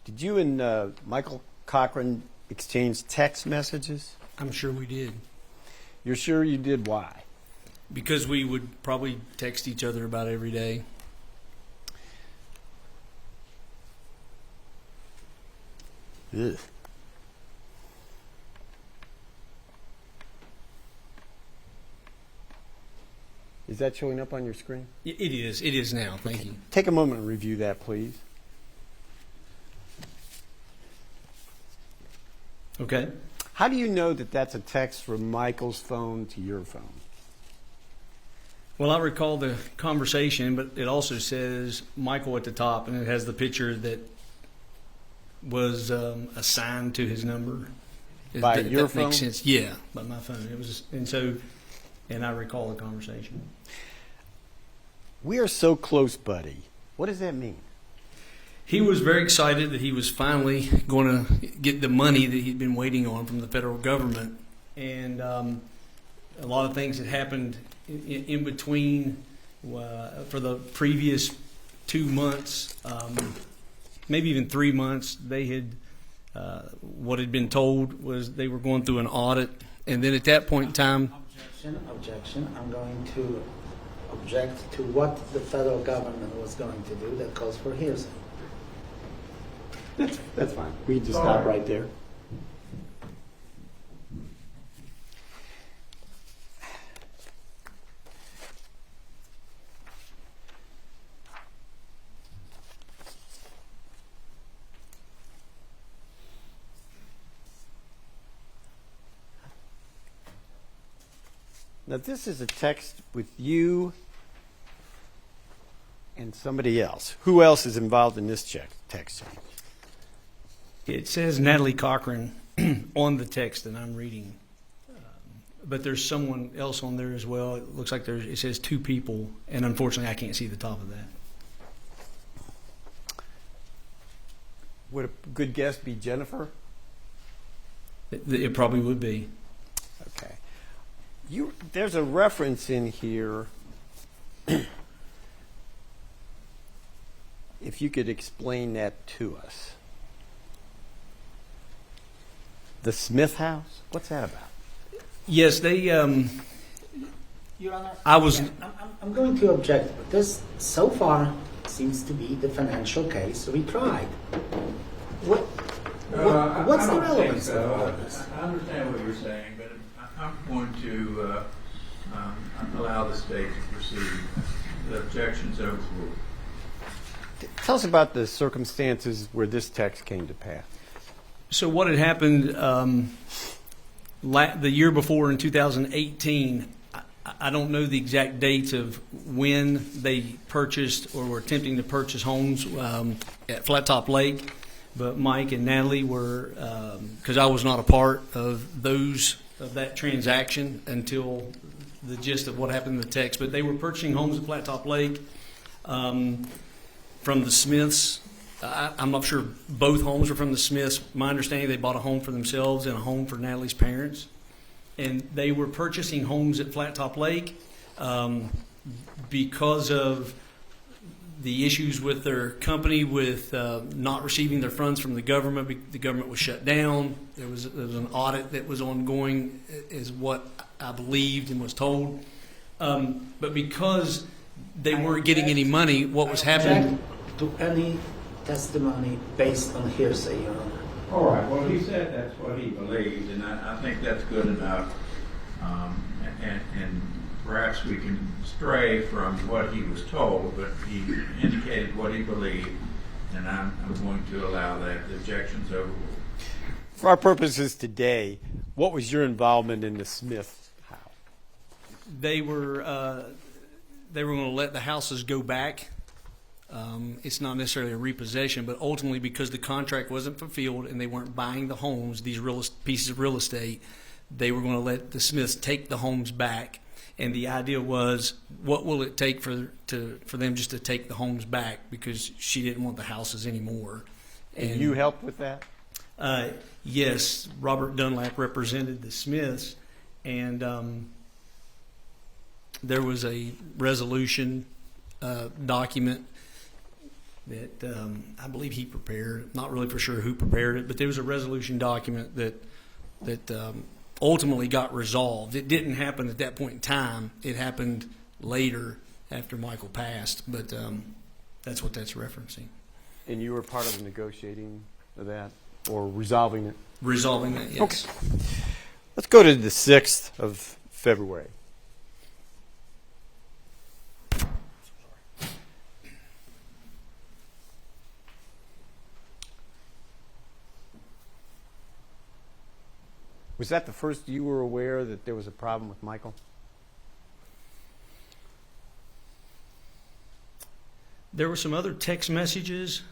Did you and Michael Cochran exchange text messages? I'm sure we did. You're sure you did? Why? Because we would probably text each other about every day. Ugh. Is that showing up on your screen? It is. It is now. Thank you. Take a moment and review that, please. Okay. How do you know that that's a text from Michael's phone to your phone? Well, I recall the conversation, but it also says Michael at the top, and it has the picture that was assigned to his number. By your that phone? Makes sense. Yeah, by my phone. It was, and I recall the conversation. We are so close, buddy. What does that mean? He was very excited that he was finally going to get the money that he'd been waiting on from the federal government, and a lot of things had happened in between for the previous 2 months, maybe even 3 months. They had what had been told was they were going through an audit, and then at that point in time, objection. I'm going to object to what the federal government was going to do. That calls for hearsay. That's fine. We just stop right there. Now, this is a text with you and somebody else. Who else is involved in this text chain? it says Natalie Cochran on the text that I'm reading. But there's someone else on there as well. It looks like it says 2 people, and unfortunately I can't see the top of that. Would a good guess be Jennifer? It probably would be. Okay. There's a reference in here. If you could explain that to us. The Smith house? What's that about? Yes, they. Your Honor, I was. I'm going to object. This so far seems to be the financial case retried. What's the relevance of all of this? I understand what you're saying, but I'm going to allow the state to proceed. The objection's overruled. Tell us about the circumstances where this text came to pass. So what had happened the year before in 2018, I don't know the exact dates of when they purchased or were attempting to purchase homes at Flat Top Lake, but Mike and Natalie were, because I was not a part of that transaction until the gist of what happened in the text, but they were purchasing homes at Flat Top Lake from the Smiths. I'm not sure both homes were from the Smiths. My understanding, they bought a home for themselves and a home for Natalie's parents. And they were purchasing homes at Flat Top Lake because of the issues with their company with not receiving their funds from the government. The government was shut down. There was an audit that was ongoing, is what I believed and was told. But because they weren't getting any money, what was happening? To any testimony based on hearsay, Your Honor. All right. Well, he said that's what he believed, and I think that's good enough. And perhaps we can stray from what he was told, but he indicated what he believed, and I'm going to allow that. The objection's overruled. For our purposes today, what was your involvement in the Smith house? They were going to let the houses go back. It's not necessarily a repossession, but ultimately because the contract wasn't fulfilled and they weren't buying the homes, these pieces of real estate, they were going to let the Smiths take the homes back. And the idea was, what will it take for them just to take the homes back, because she didn't want the houses anymore. And you helped with that? Yes, Robert Dunlap represented the Smiths, and there was a resolution document that I believe he prepared. Not really for sure who prepared it, but there was a resolution document that ultimately got resolved. It didn't happen at that point in time. It happened later after Michael passed, but that's what that's referencing. And you were part of the negotiating of that or resolving it? Resolving that, yes. Okay. Let's go to the 6th of February. Was that the first you were aware that there was a problem with Michael? There were some other text messages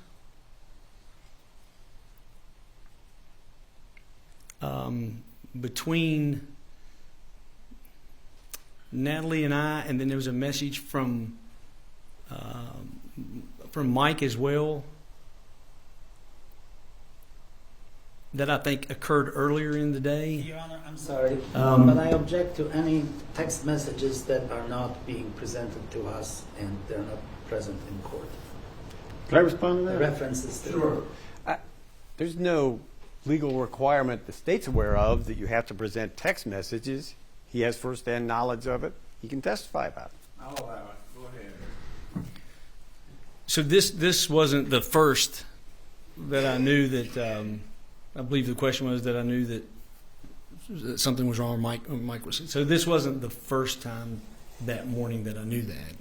between Natalie and I, and then there was a message from Mike as well that I think occurred earlier in the day. Your Honor, I'm sorry, but I object to any text messages that are not being presented to us and they're not present in court. Can I respond to The that? references to There's no legal requirement the state's aware of that you have to present text messages. He has firsthand knowledge of it. He can testify about it. I'll allow it. Go ahead. So this wasn't the first that I knew that. I believe the question was that I knew that something was wrong. Mike was. So this wasn't the first time that morning that I knew that.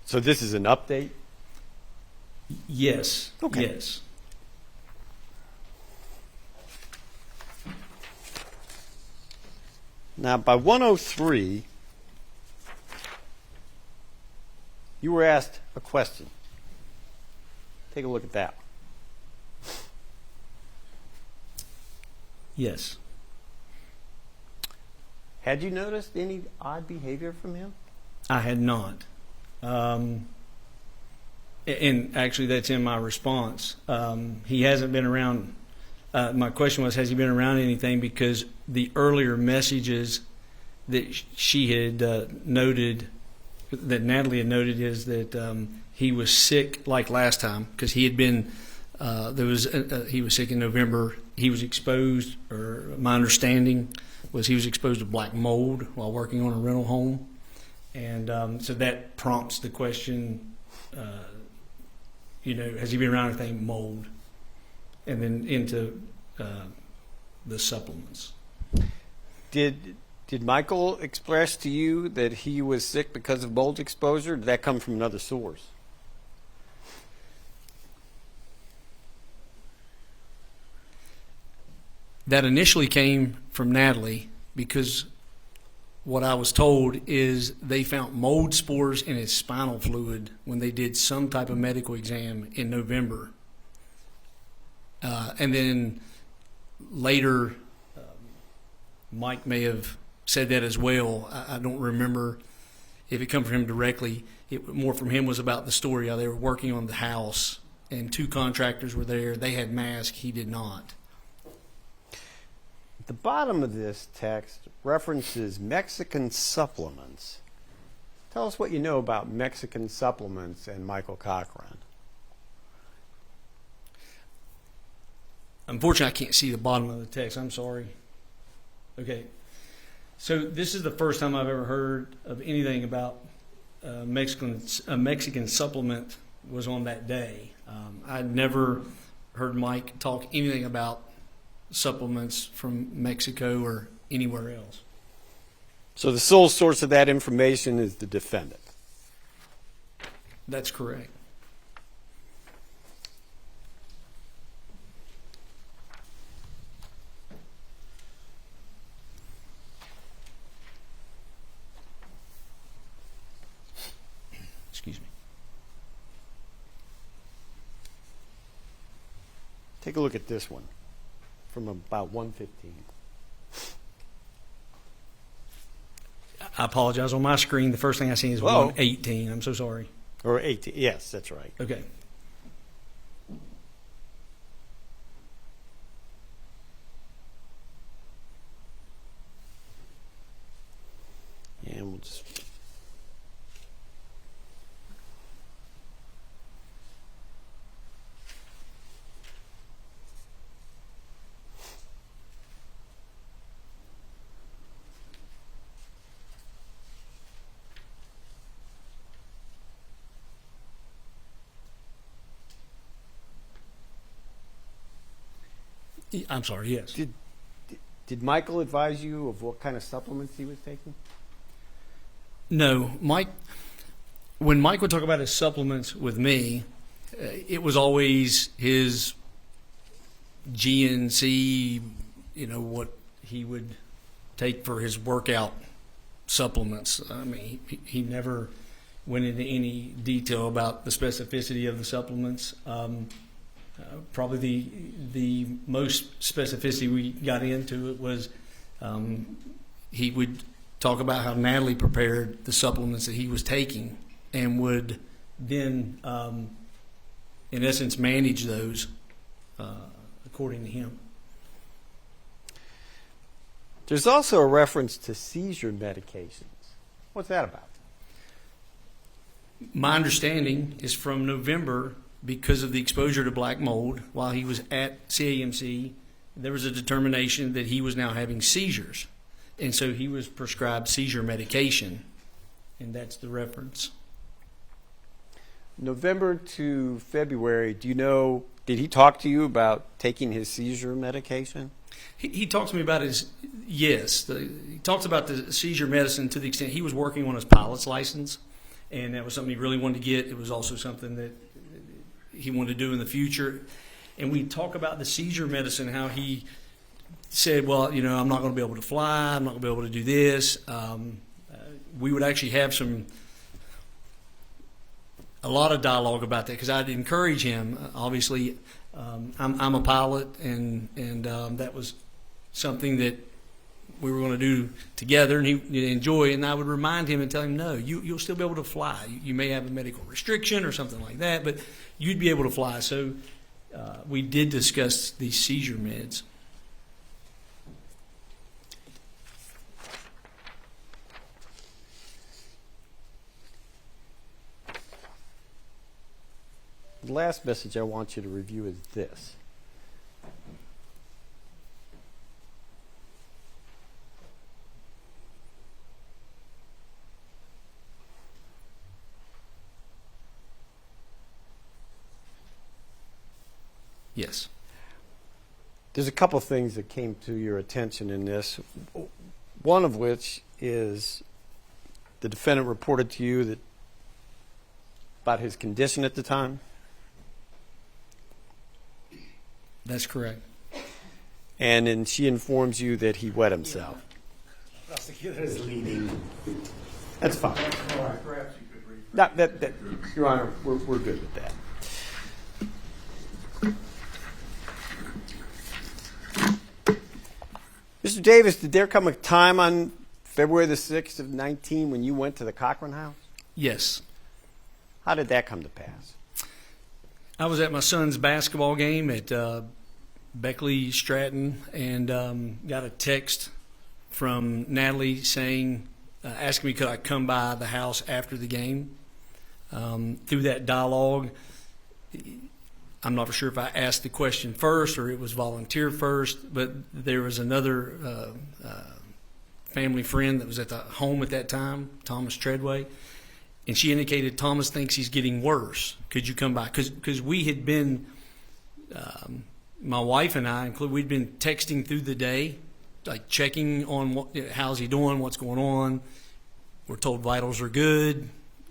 So this is an update? Yes. Okay. Yes. Now, by 1:03, you were asked a question. Take a look at that. Yes. Had you noticed any odd behavior from him? I had not. And actually, that's in my response. He hasn't been around. My question was, has he been around anything? Because the earlier messages that she had noted, that Natalie had noted, is that he was sick like last time because he had been. He was sick in November. He was exposed, or my understanding was he was exposed to black mold while working on a rental home, and so that prompts the question. Has he been around anything mold? And then into the supplements. Did Michael express to you that he was sick because of mold exposure? Or did that come from another source? That initially came from Natalie because what I was told is they found mold spores in his spinal fluid when they did some type of medical exam in November. And then later, Mike may have said that as well. I don't remember if it come from him directly. More from him was about the story how they were working on the house and 2 contractors were there. They had masks. He did not. The bottom of this text references Mexican supplements. Tell us what you know about Mexican supplements and Michael Cochran. Unfortunately, I can't see the bottom of the text. I'm sorry. Okay. So this is the first time I've ever heard of anything about a Mexican supplement was on that day. I'd never heard Mike talk anything about supplements from Mexico or anywhere else. So the sole source of that information is the defendant. That's correct. Excuse me. Take a look at this one from about 1:15. I apologize. On my screen, the first thing I see is Whoa. 1:18. I'm so sorry. Or 18. Yes, that's right. Okay. And we'll just I'm sorry, yes. Did Michael advise you of what kind of supplements he was taking? No, Mike. When Mike would talk about his supplements with me, it was always his GNC, what he would take for his workout supplements. I mean, he never went into any detail about the specificity of the supplements. Probably the most specificity we got into it was he would talk about how Natalie prepared the supplements that he was taking and would then, in essence, manage those according to him. There's also a reference to seizure medications. What's that about? My understanding is from November, because of the exposure to black mold while he was at CAMC, there was a determination that he was now having seizures. And so he was prescribed seizure medication, and that's the reference. November to February, do you know, did he talk to you about taking his seizure medication? He talked to me about his, yes. He talks about the seizure medicine to the extent he was working on his pilot's license, and that was something he really wanted to get. It was also something that he wanted to do in the future. And we talk about the seizure medicine, how he said, well, I'm not going to be able to fly. I'm not going to be able to do this. We would actually have a lot of dialogue about that because I'd encourage him. Obviously, I'm a pilot, and that was something that we were going to do together, and he'd enjoy. And I would remind him and tell him, no, you'll still be able to fly. You may have a medical restriction or something like that, but you'd be able to fly. So we did discuss these seizure meds. The last message I want you to review is this. Yes. There's a couple things that came to your attention in this, one of which is the defendant reported to you that about his condition at the time. That's correct. And then she informs you that he wet himself. Prosecutor is leading. That's fine. All right, perhaps you could read. That, Your Honor, we're good with that. Mr. Davis, did there come a time on February the 6th of 19 when you went to the Cochran house? Yes. How did that come to pass? I was at my son's basketball game at Beckley Stratton and got a text from Natalie saying, asking me could I come by the house after the game. Through that dialogue, I'm not for sure if I asked the question first or it was volunteer first, but there was another family friend that was at the home at that time, Thomas Treadway, and she indicated Thomas thinks he's getting worse. Could you come by? Because we had been, my wife and I, we'd been texting through the day, like checking on how's he doing, what's going on. We're told vitals are good,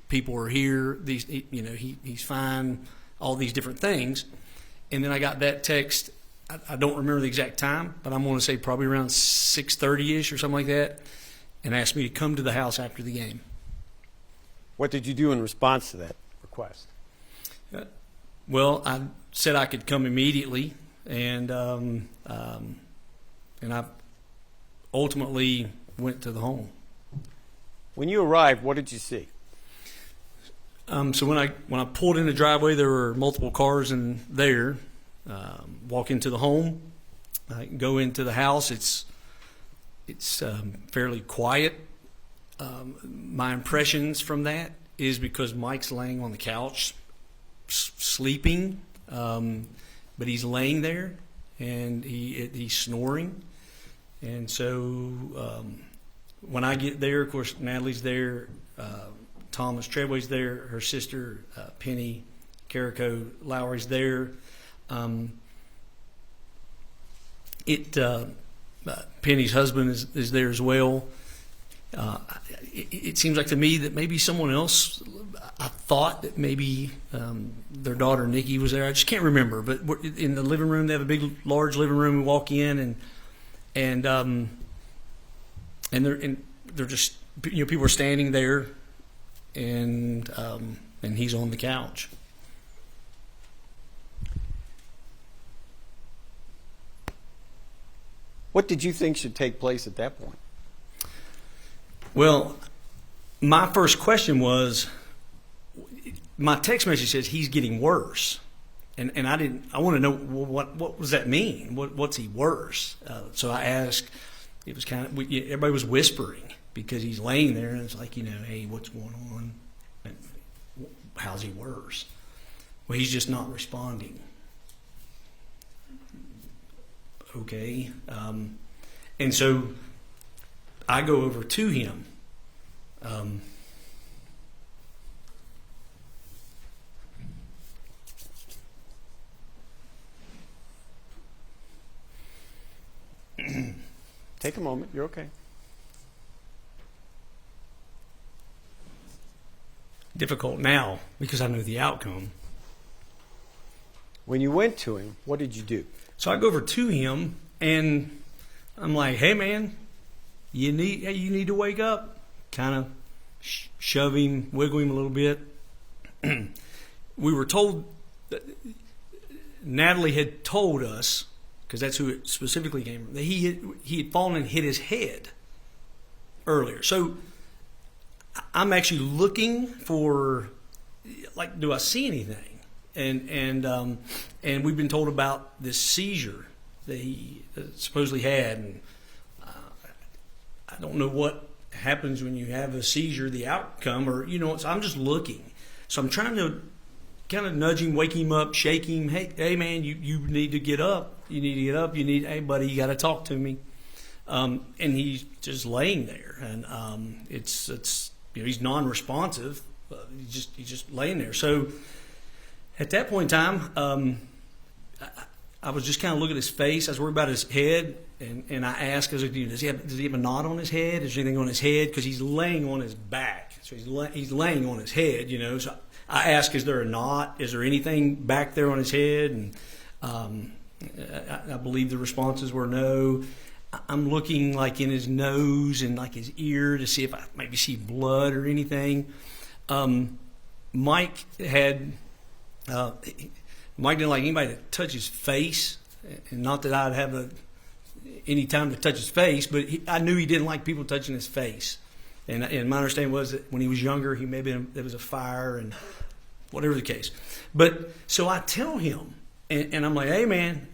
people are here, he's fine, all these different things. And then I got that text, I don't remember the exact time, but I'm going to say probably around 6:30-ish or something like that, and asked me to come to the house after the game. What did you do in response to that request? Well, I said I could come immediately, and I ultimately went to the home. When you arrived, what did you see? So when I pulled in the driveway, there were multiple cars in there. Walk into the home, go into the house. It's fairly quiet. My impressions from that is because Mike's laying on the couch, sleeping, but he's laying there and he's snoring. And so when I get there, of course, Natalie's there. Thomas Treadway's there, her sister Penny Carrico Lowry's there. Penny's husband is there as well. It seems like to me that maybe someone else. I thought that maybe their daughter Nikki was there. I just can't remember. But we're in the living room, they have a big, large living room. We walk in and they're just, you know, people are standing there, and he's on the couch. What did you think should take place at that point? Well, my first question was, my text message says he's getting worse, and I want to know, well, what does that mean? What's he worse? So I asked. It was kind of, everybody was whispering because he's laying there, and it's like, you know, hey, what's going on? And how's he worse? Well, he's just not responding. Okay, and so I go over to him. Take a moment. You're okay. Difficult now because I know the outcome. When you went to him, what did you do? So I go over to him and I'm like, "Hey, man, you need to wake up." Kind of shove him, wiggle him a little bit. We were told that Natalie had told us, because that's who it specifically came from, that he had fallen and hit his head earlier. So I'm actually looking for, like, do I see anything? And we've been told about this seizure that he supposedly had, and I don't know what happens when you have a seizure, the outcome, or, you know. So I'm just looking. So I'm trying to kind of nudge him, wake him up, shake him. Hey man, you need to get up. You need to get up. Hey buddy, you got to talk to me. And he's just laying there, and it's you know, he's non-responsive. He's just laying there. So at that point in time, I was just kind of looking at his face. I was worried about his head, and I asked, does he have a knot on his head? Is there anything on his head? Because he's laying on his back, so he's laying on his head, you know. So I asked, is there a knot? Is there anything back there on his head? And I believe the responses were no. I'm looking like in his nose and like his ear to see if I maybe see blood or anything. Mike didn't like anybody to touch his face, and not that I'd have any time to touch his face, but I knew he didn't like people touching his face. And my understanding was that when he was younger, there was a fire and whatever the case. But so I tell him, and I'm like, hey man,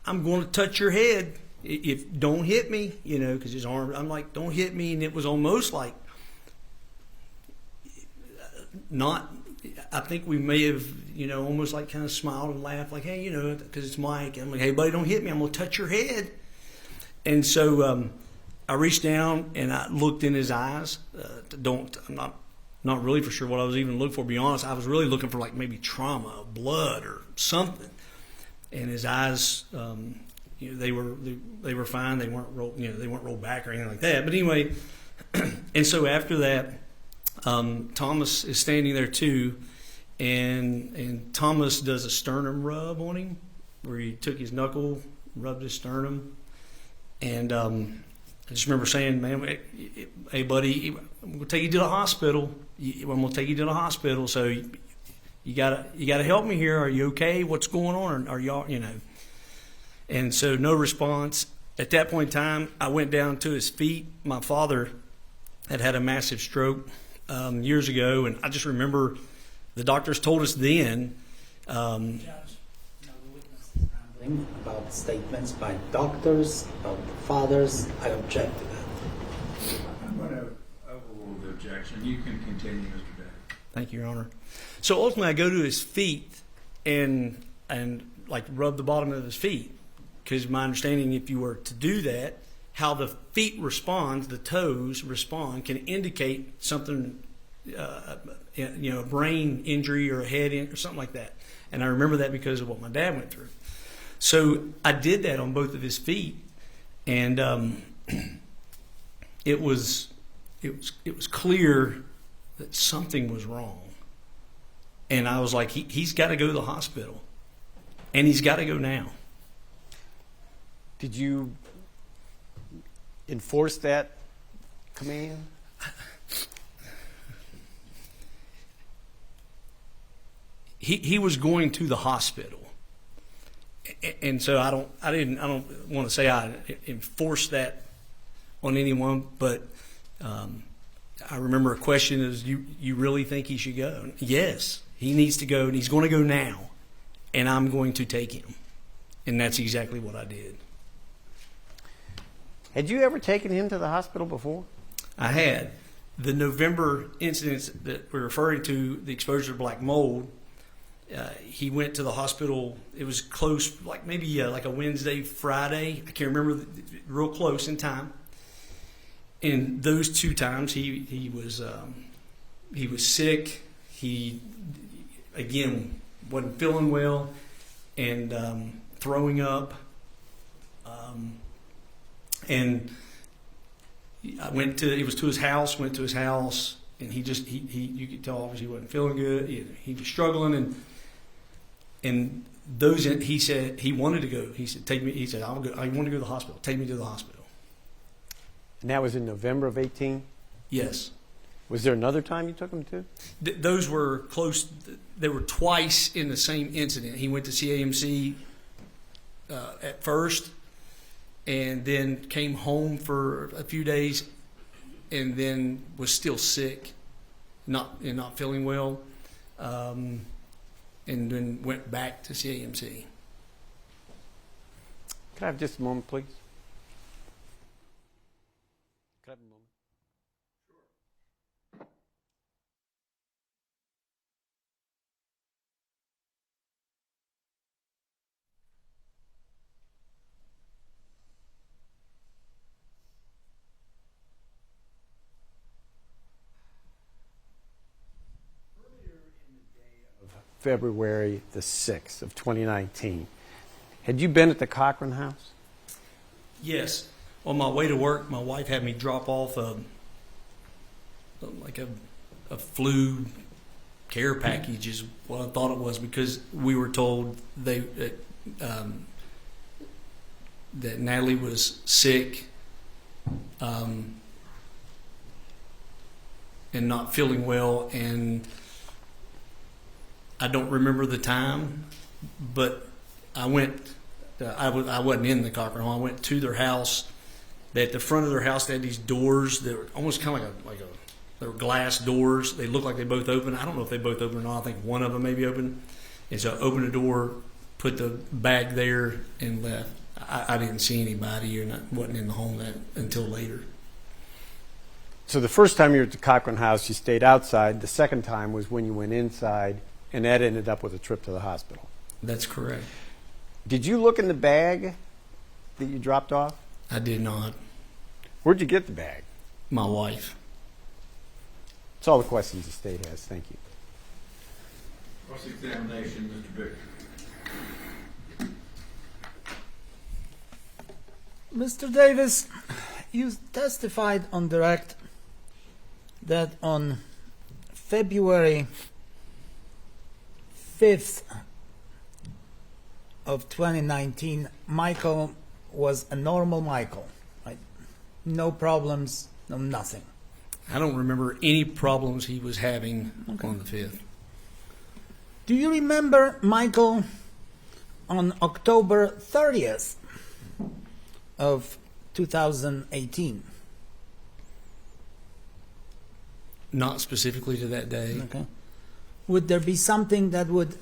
I'm going to touch your head. If don't hit me, you know, because his arm. I'm like, don't hit me, and it was almost like not. I think we may have, you know, almost like kind of smiled and laughed, like, hey, you know, because it's Mike. I'm like, hey buddy, don't hit me. I'm going to touch your head. And so I reached down and I looked in his eyes. I'm not really for sure what I was even looking for. To be honest, I was really looking for like maybe trauma, blood, or something. And his eyes, you know, they were fine. They weren't rolled back or anything like that. But anyway, and so after that, Thomas is standing there too, and Thomas does a sternum rub on him, where he took his knuckle, rubbed his sternum, and I just remember saying, man, hey buddy, I'm gonna take you to the hospital. I'm gonna take you to the hospital. So you gotta help me here. Are you okay? What's going on? Are y'all, you know? And so no response. At that point in time, I went down to his feet. My father had a massive stroke years ago, and I just remember the doctors told us then. About statements by doctors, about fathers, I object to that. I'm going to overrule the objection. You can continue, Mr. Day. Thank you, Your Honor. So ultimately, I go to his feet and like rub the bottom of his feet, because my understanding, if you were to do that, how the feet respond, the toes respond, can indicate something, you know, a brain injury or a head or something like that. And I remember that because of what my dad went through. So I did that on both of his feet, And it was clear that something was wrong. And I was like, he's got to go to the hospital, and he's got to go now. Did you enforce that command? He was going to the hospital, and so I don't want to say I enforced that on anyone, but I remember a question is, you really think he should go? Yes, he needs to go, and he's going to go now, and I'm going to take him, and that's exactly what I did. Had you ever taken him to the hospital before? I had. The November incidents that we're referring to, the exposure to black mold, he went to the hospital. It was close, like maybe like a Wednesday, Friday. I can't remember, real close in time. And those 2 times he was sick. He, again, wasn't feeling well and throwing up. And it was to his house, went to his house, and he you could tell obviously he wasn't feeling good. He was struggling, and those, he said he wanted to go. He said, I want to go to the hospital. Take me to the hospital. And that was in November of 18? Yes. Was there another time you took him to? Those were close. They were twice in the same incident. He went to CAMC at first, and then came home for a few days, and then was still sick, not feeling well, and then went back to CAMC. Can I have just a moment, please? Can I have a moment? February the 6th of 2019. Had you been at the Cochran house? Yes. On my way to work, my wife had me drop off a flu care package is what I thought it was, because we were told that Natalie was sick and not feeling well, and I don't remember the time, but I went. I wasn't in the Cochran home. I went to their house. At the front of their house, they had these doors that were almost kind of like they were glass doors. They looked like they both opened. I don't know if they both opened or not. I think one of them maybe opened. And so I opened the door, put the bag there, and left. I didn't see anybody, or wasn't in the home until later. So the first time you were at the Cochran house, you stayed outside. The second time was when you went inside, and that ended up with a trip to the hospital. That's correct. Did you look in the bag that you dropped off? I did not. Where'd you get the bag? My wife. That's all the questions the state has. Thank you. Cross-examination, Mr. Bixby. Mr. Davis, you testified on direct that on February 5th of 2019, Michael was a normal Michael, right? No problems, no nothing. I don't remember any problems he was having on the 5th. Do you remember Michael on October 30th of 2018? Not specifically to that day. Okay. Would there be something that would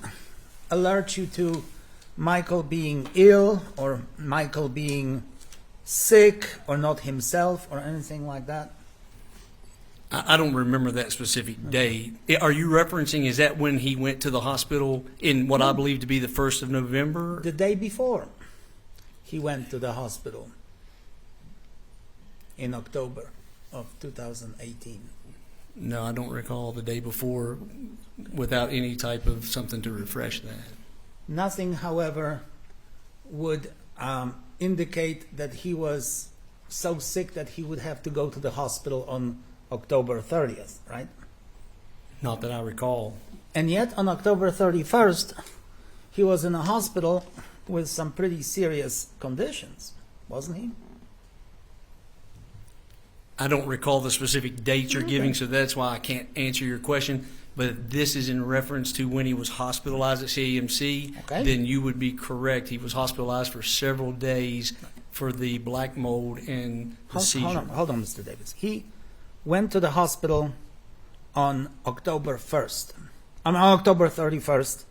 alert you to Michael being ill, or Michael being sick, or not himself, or anything like that? I don't remember that specific day. Are you referencing, is that when he went to the hospital in what I believe to be the 1st of November? The day before he went to the hospital in October of 2018. No, I don't recall the day before without any type of something to refresh that. Nothing, however, would indicate that he was so sick that he would have to go to the hospital on October 30th, right? Not that I recall. And yet on October 31st, he was in a hospital with some pretty serious conditions, wasn't he? I don't recall the specific dates you're giving, so that's why I can't answer your question. But if this is in reference to when he was hospitalized at CAMC, Okay. then you would be correct. He was hospitalized for several days for the black mold and the seizure. Hold on, Mr. Davis. He went to the hospital on October 1st, on October 31st,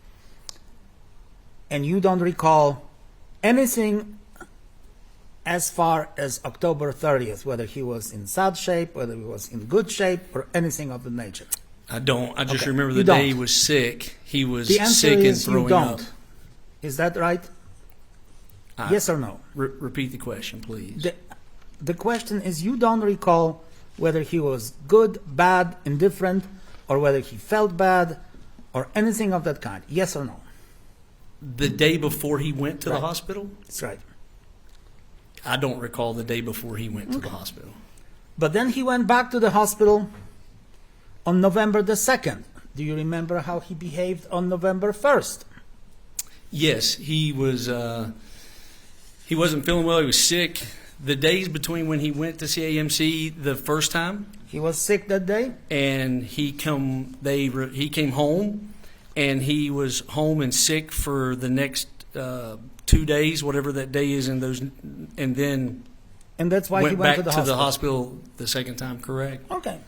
and you don't recall anything as far as October 30th, whether he was in sad shape, whether he was in good shape, or anything of the nature. I don't. I just Okay. remember You the day he don't. was sick. He was The answer sick and is you throwing don't. up. Is that right? Yes or no? Repeat the question, please. The question is you don't recall whether he was good, bad, indifferent, or whether he felt bad, or anything of that kind. Yes or no? The day before he went to the Right. hospital? That's right. I don't recall the day before he went to the hospital. But then he went back to the hospital on November the 2nd. Do you remember how he behaved on November 1st? Yes, he was. He wasn't feeling well. He was sick. The days between when he went to CAMC the first time He was sick that day? and he came home, and he was home and sick for the next 2 days, whatever that day is, and then And that's why went he went back to the hospital. hospital the second time. Correct. Okay.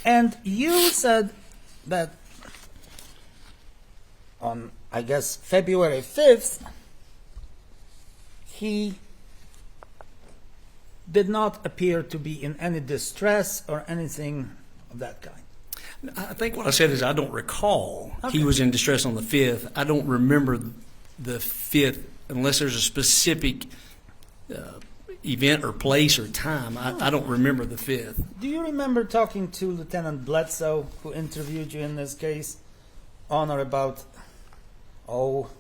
And you said that on, I guess, February 5th, he did not appear to be in any distress or anything of that kind. I think what I said is I don't recall Okay. he was in distress on the 5th. I don't remember the 5th unless there's a specific event or place or time. I don't remember the 5th. Do you remember talking to Lieutenant Bledsoe, who interviewed you in this case, on or about,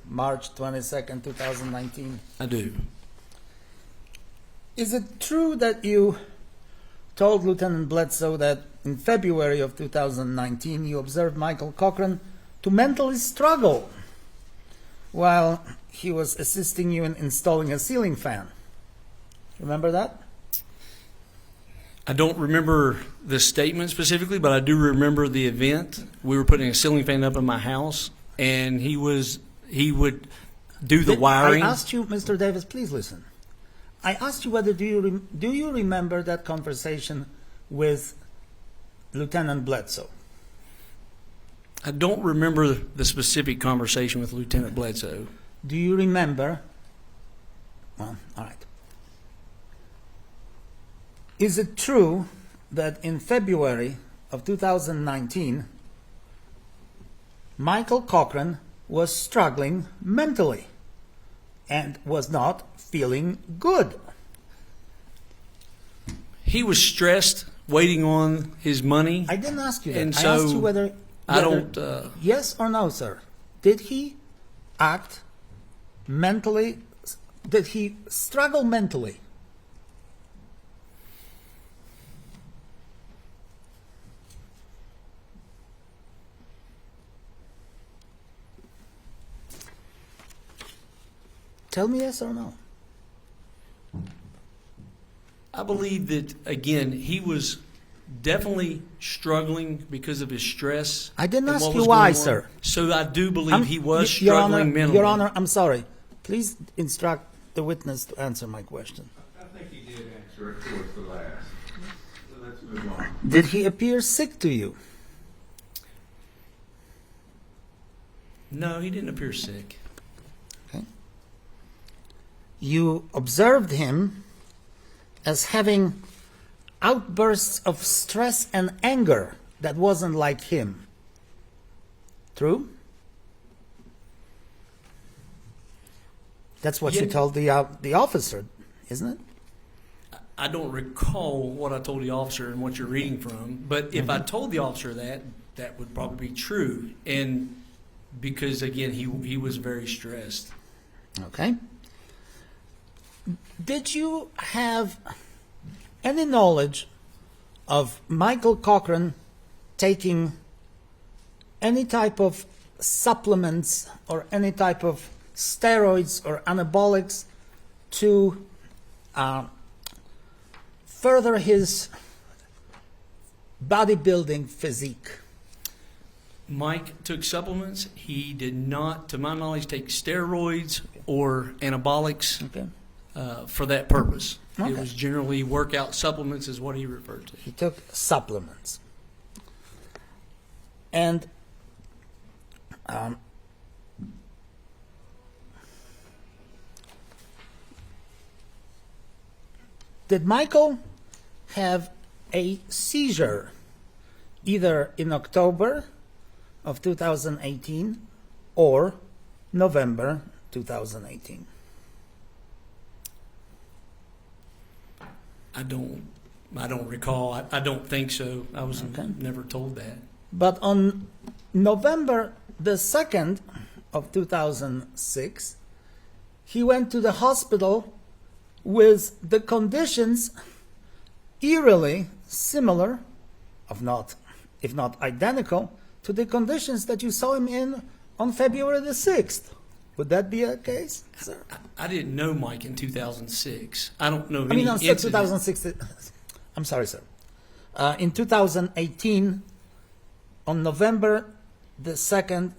March 22nd, 2019? I do. Is it true that you told Lieutenant Bledsoe that in February of 2019 you observed Michael Cochran to mentally struggle while he was assisting you in installing a ceiling fan? Remember that? I don't remember the statement specifically, but I do remember the event. We were putting a ceiling fan up in my house, and he would do the wiring. I asked you, Mr. Davis, please listen. I asked you whether do you remember that conversation with Lieutenant Bledsoe? I don't remember the specific conversation with Lieutenant Bledsoe. Do you remember? Well, all right. Is it true that in February of 2019, Michael Cochran was struggling mentally and was not feeling good? He was stressed, waiting on his money. I didn't ask you that. And I asked so you whether I don't. yes or no, sir. Did he act mentally? Did he struggle mentally? Tell me yes or no. I believe that, again, he was definitely struggling because of his stress. I didn't and ask what you was why, going on. sir. So I do believe he was Your struggling Honor, mentally. Your Honor, I'm sorry. Please instruct the witness to answer my question. I think he did answer it towards the last. So let's move on. Did he appear sick to you? No, he didn't appear sick. Okay. You observed him as having outbursts of stress and anger that wasn't like him. True? That's what you Yeah. told the officer, isn't it? I don't recall what I told the officer and what you're reading from, but if I told the officer that, that would probably be true. And because, again, he was very stressed. Okay. Did you have any knowledge of Michael Cochran taking any type of supplements or any type of steroids or anabolics to further his bodybuilding physique? Mike took supplements. He did not, to my knowledge, take steroids or anabolics Okay. for that purpose. Okay. It was generally workout supplements is what he referred to. He took supplements. And did Michael have a seizure either in October of 2018 or November 2018? I don't recall. I don't think so. I was Okay. never told that. But on November the 2nd of 2006, he went to the hospital with the conditions eerily similar, if not identical, to the conditions that you saw him in on February the 6th. Would that be a case, sir? I didn't know Mike in 2006. I don't know I any mean, on incident. 2006. I'm sorry, sir. In 2018, on November the 2nd,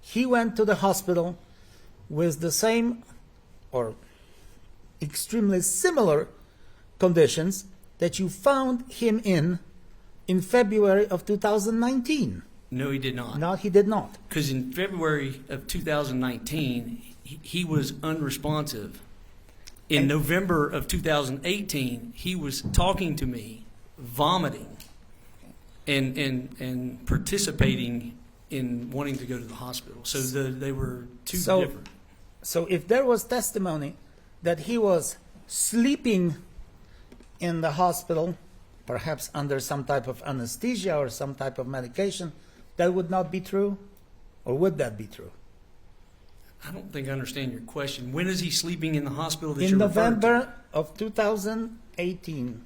he went to the hospital with the same or extremely similar conditions that you found him in February of 2019. No, he did not. No, he did not. Because in February of 2019, he was unresponsive. In November of 2018, he was talking to me, vomiting, and participating in wanting to go to the hospital. So they were two different. So if there was testimony that he was sleeping in the hospital, perhaps under some type of anesthesia or some type of medication, that would not be true? Or would that be true? I don't think I understand your question. When is he sleeping in the hospital that In you're referring to? November of 2018,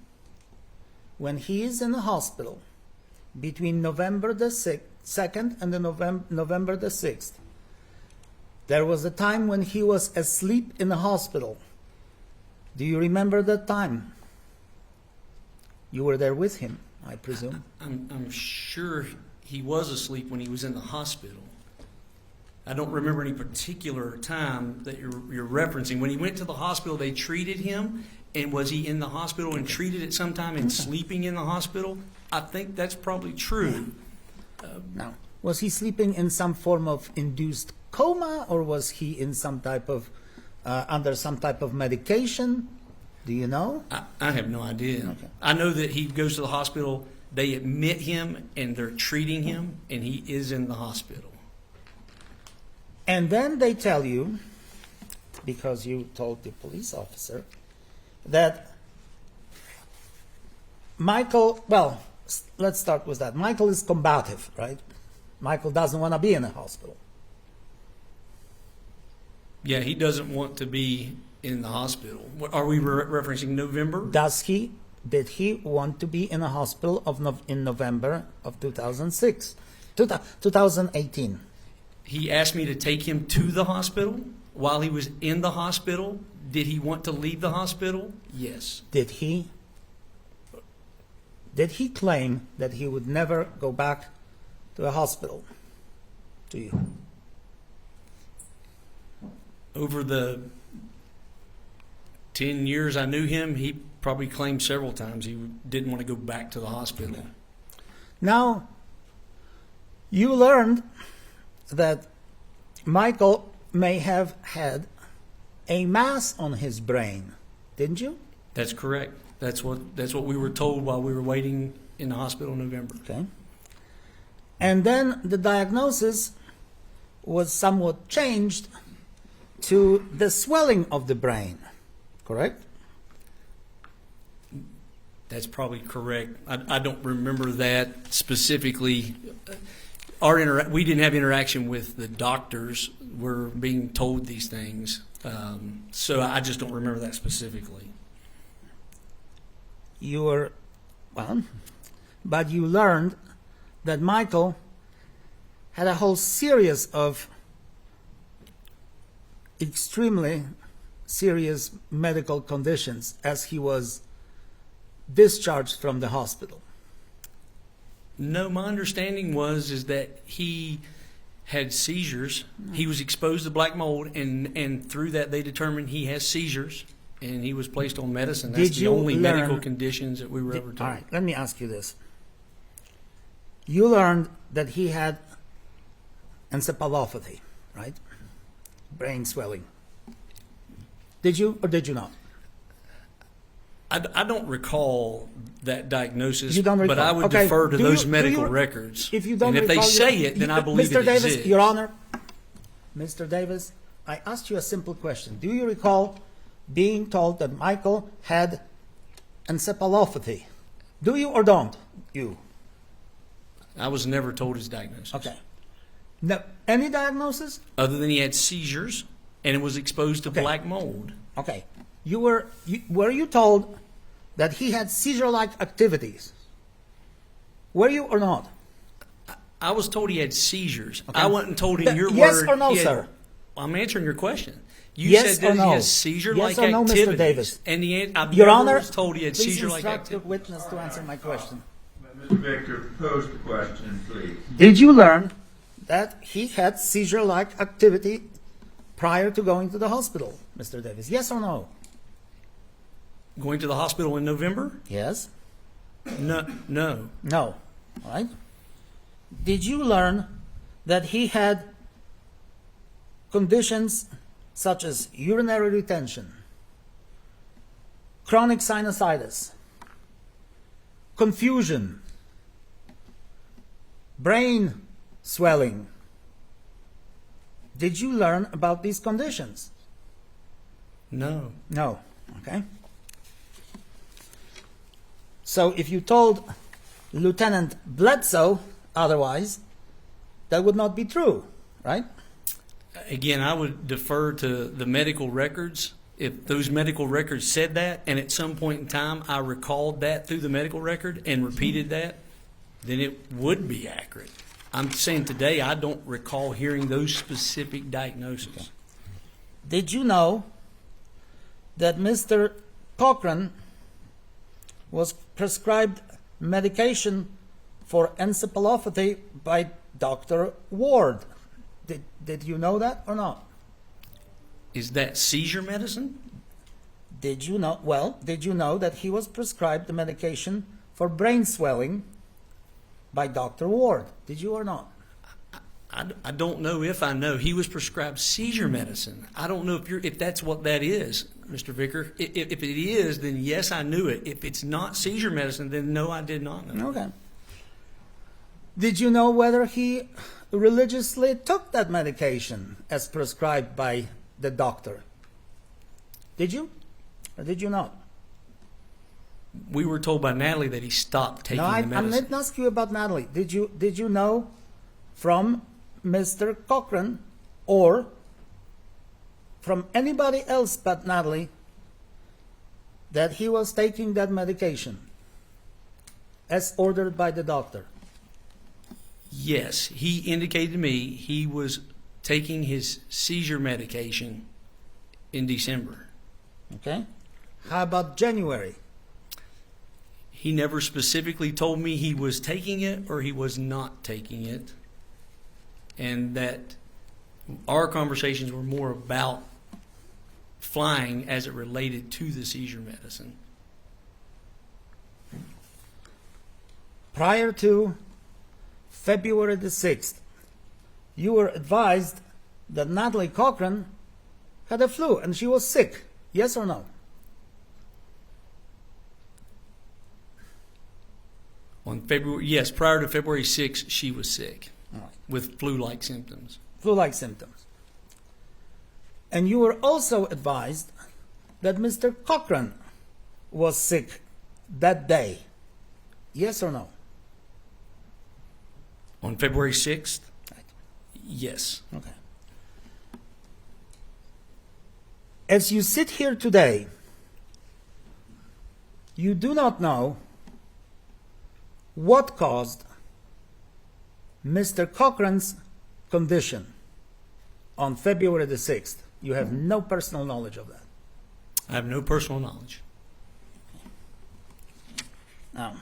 when he is in the hospital, between November the 2nd and the November the 6th, there was a time when he was asleep in the hospital. Do you remember that time? You were there with him, I presume. I'm sure he was asleep when he was in the hospital. I don't remember any particular time that you're referencing. When he went to the hospital, they treated him, and was he in the hospital and treated at some time and sleeping in the hospital? I think that's probably true. Now, was he sleeping in some form of induced coma, or was he in some type of under some type of medication? Do you know? I have no idea. Okay. I know that he goes to the hospital, they admit him, and they're treating him, and he is in the hospital. And then they tell you, because you told the police officer, that Michael, well, let's start with that. Michael is combative, right? Michael doesn't want to be in a hospital. Yeah, he doesn't want to be in the hospital. What, are we referencing November? Did he want to be in a hospital in November of 2018? He asked me to take him to the hospital. While he was in the hospital, did he want to leave the hospital? Yes. Did he claim that he would never go back to a hospital to you? Over the 10 years I knew him, he probably claimed several times he didn't want to go back to the hospital. Now, you learned that Michael may have had a mass on his brain, didn't you? That's correct. That's what we were told while we were waiting in the hospital in November. Okay. And then the diagnosis was somewhat changed to the swelling of the brain, correct? That's probably correct. I don't remember that specifically. We didn't have interaction with the doctors. We're being told these things. So I just don't remember that specifically. But you learned that Michael had a whole series of extremely serious medical conditions as he was discharged from the hospital. No, my understanding is that he had seizures. He was exposed to black mold, and through that they determined he has seizures, and he was placed on medicine. That's Did the you only learn- medical conditions that we were ever told. All right, let me ask you this. You learned that he had encephalopathy, right? Brain swelling. Did you or did you not? I don't recall that diagnosis, You don't but recall. I would Okay, defer to do those you- medical do you- records. If you don't and if they recall, say it, then I believe Mr. it Davis, exists. Your Honor, Mr. Davis, I asked you a simple question. Do you recall being told that Michael had encephalopathy? Do you or don't you? I was never told his diagnosis. Okay. No, any diagnosis? Other than he had seizures and was exposed to Okay. black mold. Okay. Were you told that he had seizure-like activities? Were you or not? I was told he had seizures. Okay. I wasn't told in your Yes word. or no, he had- sir? I'm answering your question. You Yes said that or no? he has seizure-like Yes or no, Mr. activities. Davis? And I Your never Honor, was told he had please seizure-like instruct the activities. witness to answer my question. Mr. Victor, pose the question, please. Did you learn that he had seizure-like activity prior to going to the hospital, Mr. Davis? Yes or no? Going to the hospital in November? Yes. No. No. All right. Did you learn that he had conditions such as urinary retention, chronic sinusitis, confusion, brain swelling? Did you learn about these conditions? No. No. Okay. So if you told Lieutenant Bledsoe otherwise, that would not be true, right? Again, I would defer to the medical records. If those medical records said that, and at some point in time I recalled that through the medical record and repeated that, then it would be accurate. I'm saying today I don't recall hearing those specific diagnoses. Did you know that Mr. Cochran was prescribed medication for encephalopathy by Dr. Ward? Did you know that or not? Is that seizure medicine? Did you know? Well, did you know that he was prescribed the medication for brain swelling by Dr. Ward? Did you or not? I don't know if I know. He was prescribed seizure medicine. I don't know if that's what that is, Mr. Vicker. If it is, then yes, I knew it. If it's not seizure medicine, then no, I did not know. Okay. Did you know whether he religiously took that medication as prescribed by the doctor? Did you? Or did you not? We were told by Natalie that he stopped taking No, the I'm medicine. not asking you about Natalie. Did you know from Mr. Cochran or from anybody else but Natalie that he was taking that medication as ordered by the doctor? Yes, he indicated to me he was taking his seizure medication in December. Okay. How about January? He never specifically told me he was taking it or he was not taking it, and that our conversations were more about flying as it related to the seizure medicine. Prior to February the 6th, you were advised that Natalie Cochran had a flu and she was sick. Yes or no? On February, yes, prior to February 6th, she was sick All right. with flu-like symptoms. Flu-like symptoms. And you were also advised that Mr. Cochran was sick that day. Yes or no? On February 6th? Right. Yes. Okay. As you sit here today, you do not know what caused Mr. Cochran's condition on February the 6th. You have no personal knowledge of that. I have no personal knowledge. Now,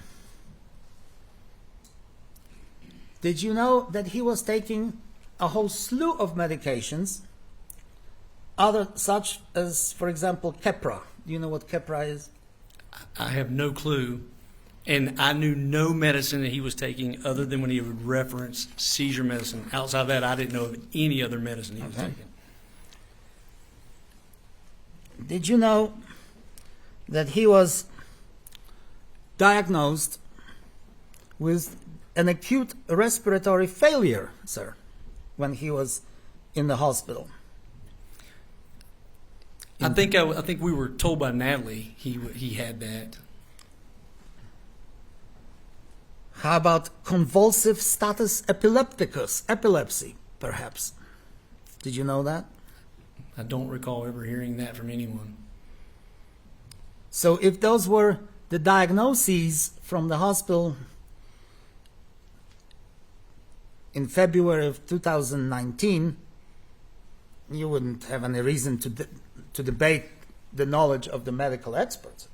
did you know that he was taking a whole slew of medications, other such as, for example, Keppra? Do you know what Keppra is? I have no clue. And I knew no medicine that he was taking other than when he would reference seizure medicine. Outside of that, I didn't know of any other medicine he was Okay. taking. Did you know that he was diagnosed with an acute respiratory failure, sir, when he was in the hospital? I think we were told by Natalie he had that. How about convulsive status epilepticus, epilepsy, perhaps? Did you know that? I don't recall ever hearing that from anyone. So if those were the diagnoses from the hospital in February of 2019, you wouldn't have any reason to debate the knowledge of the medical experts.